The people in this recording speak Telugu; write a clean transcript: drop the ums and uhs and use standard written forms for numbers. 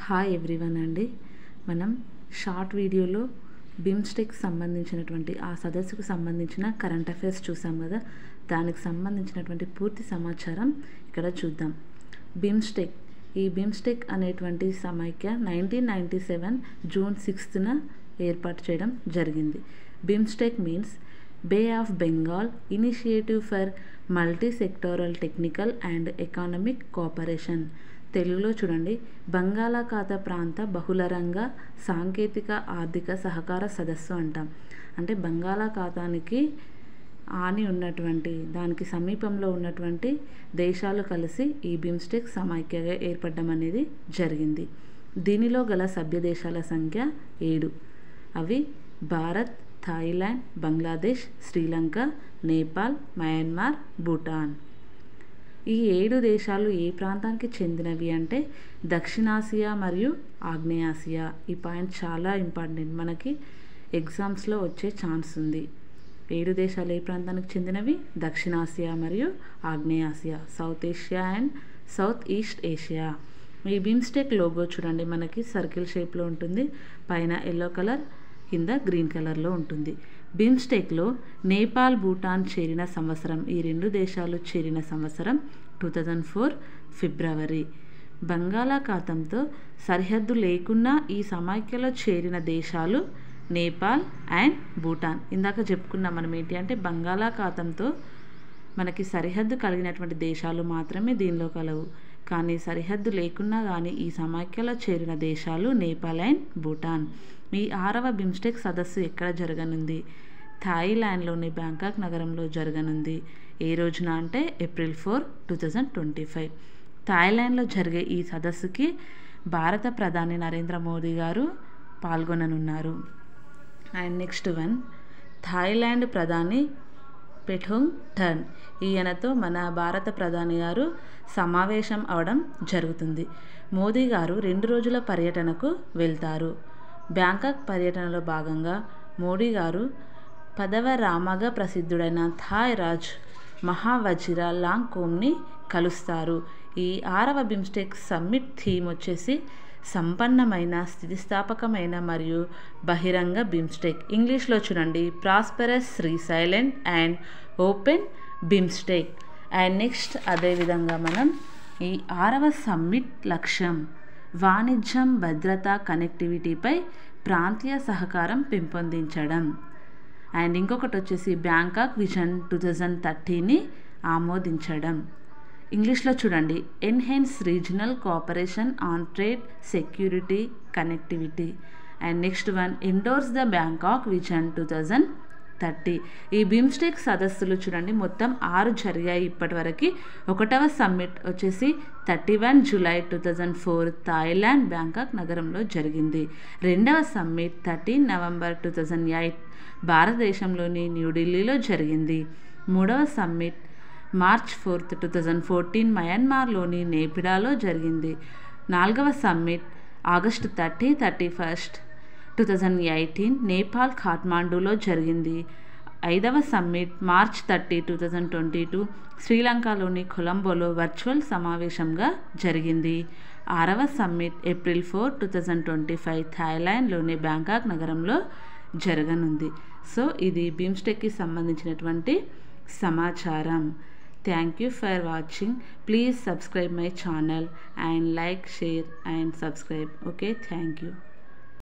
హాయ్ ఎవ్రీవన్ అండి. మనం షార్ట్ వీడియోలో బిమ్స్టెక్ సంబంధించినటువంటి ఆ సదస్సుకు సంబంధించిన కరెంట్ అఫైర్స్ చూసాం కదా. దానికి సంబంధించినటువంటి పూర్తి సమాచారం ఇక్కడ చూద్దాం. బిమ్స్టెక్, ఈ బిమ్స్టెక్ అనేటువంటి సమైక్య 1997 జూన్ 6న ఏర్పాటు చేయడం జరిగింది. BIMSTEC means Bay of Bengal initiative for multi sectoral technical and economic cooperation. తెలుగులో చూడండి, బంగాళాఖాత ప్రాంత బహుళరంగ సాంకేతిక ఆర్థిక సహకార సదస్సు అంటాం. అంటే బంగాళాఖాతానికి ఆని ఉన్నటువంటి దానికి సమీపంలో ఉన్నటువంటి దేశాలు కలిసి ఈ బిమ్స్టెక్ సమైక్యగా ఏర్పడడం అనేది జరిగింది. దీనిలో గల సభ్య దేశాల సంఖ్య 7. అవి భారత్, థాయిలాండ్, బంగ్లాదేశ్, శ్రీలంక, నేపాల్, మయన్మార్, భూటాన్. ఈ 7 దేశాలు ఏ ప్రాంతానికి చెందినవి అంటే దక్షిణాసియా మరియు ఆగ్నేయాసియా. ఈ పాయింట్ చాలా ఇంపార్టెంట్, మనకి ఎగ్జామ్స్లో వచ్చే ఛాన్స్ ఉంది. 7 దేశాలు ఏ ప్రాంతానికి చెందినవి? దక్షిణాసియా మరియు ఆగ్నేయాసియా, south Asia and south east Asia. ఈ బిమ్స్టెక్ లోగో చూడండి, మనకి సర్కిల్ షేప్లో ఉంటుంది. పైన ఎల్లో కలర్, కింద గ్రీన్ కలర్లో ఉంటుంది. బిమ్స్టెక్లో నేపాల్, భూటాన్ చేరిన సంవత్సరం, ఈ 2 దేశాలు చేరిన సంవత్సరం 2004 ఫిబ్రవరి. బంగాళాఖాతంతో సరిహద్దు లేకున్నా ఈ సమైక్యలో చేరిన దేశాలు నేపాల్ అండ్ భూటాన్. ఇందాక చెప్పుకున్నాం మనం ఏంటి అంటే బంగాళాఖాతంతో మనకి సరిహద్దు కలిగినటువంటి దేశాలు మాత్రమే దీనిలో కలవు. కానీ సరిహద్దు లేకున్నా కానీ ఈ సమైక్యలో చేరిన దేశాలు నేపాల్ అండ్ భూటాన్. ఈ 6వ బిమ్స్టెక్ సదస్సు ఎక్కడ జరగనుంది? థాయిలాండ్లోని బ్యాంకాక్ నగరంలో జరగనుంది. ఏ రోజున అంటే ఏప్రిల్ 4, 2025. థాయిలాండ్లో జరిగే ఈ సదస్సుకి భారత ప్రధాని నరేంద్ర మోదీ గారు పాల్గొననున్నారు. అండ్ నెక్స్ట్ వన్, థాయిలాండ్ ప్రధాని పెఠోంగ్ టర్న్, ఈయనతో మన భారత ప్రధాని గారు సమావేశం అవడం జరుగుతుంది. మోదీ గారు 2 రోజుల పర్యటనకు వెళ్తారు. బ్యాంకాక్ పర్యటనలో భాగంగా మోడీ గారు 10వ రామగా ప్రసిద్ధుడైన థాయ్ రాజ్ మహావజిరా లాంగ్కోమ్ని కలుస్తారు. ఈ 6వ బిమ్స్టెక్ సమ్మిట్ థీమ్ వచ్చేసి సంపన్నమైన, స్థితిస్థాపకమైన మరియు బహిరంగ బిమ్స్టెక్. ఇంగ్లీష్లో చూడండి, prosperous, resilient and open BIMSTEC. And next అదేవిధంగా మనం ఈ 6వ సమ్మిట్ లక్ష్యం వాణిజ్యం, భద్రత, కనెక్టివిటీపై ప్రాంతీయ సహకారం పెంపొందించడం. అండ్ ఇంకొకటి వచ్చేసి బ్యాంకాక్ విజన్ 2030ని ఆమోదించడం. ఇంగ్లీష్లో చూడండి, enhance regional cooperation on trade, security, connectivity. And next one, endorse the Bangkok vision 2030. ఈ బిమ్స్టెక్ సదస్సులు చూడండి, మొత్తం 6 జరిగాయి ఇప్పటివరకు. 1వ సమ్మిట్ వచ్చేసి 31 జూలై 2004 థాయిలాండ్ బ్యాంకాక్ నగరంలో జరిగింది. 2వ సమ్మిట్ 13 నవంబర్ 2008 భారతదేశంలోని న్యూఢిల్లీలో జరిగింది. 3వ సమ్మిట్ మార్చ్ 4, 2014 మయన్మార్లోని నేపిడాలో జరిగింది. 4వ సమ్మిట్ ఆగస్టు 30, 31 2018 నేపాల్ ఖాట్మాండూలో జరిగింది. 5వ సమ్మిట్ మార్చ్ 30, 2022 శ్రీలంకలోని కొలంబోలో వర్చువల్ సమావేశంగా జరిగింది. 6వ సమ్మిట్ ఏప్రిల్ 4, 2025 థాయిలాండ్లోని బ్యాంకాక్ నగరంలో జరగనుంది. సో ఇది బిమ్స్టెక్కి సంబంధించినటువంటి సమాచారం. Thank you for watching. Please subscribe my channel and like, share and subscribe. Okay, thank you.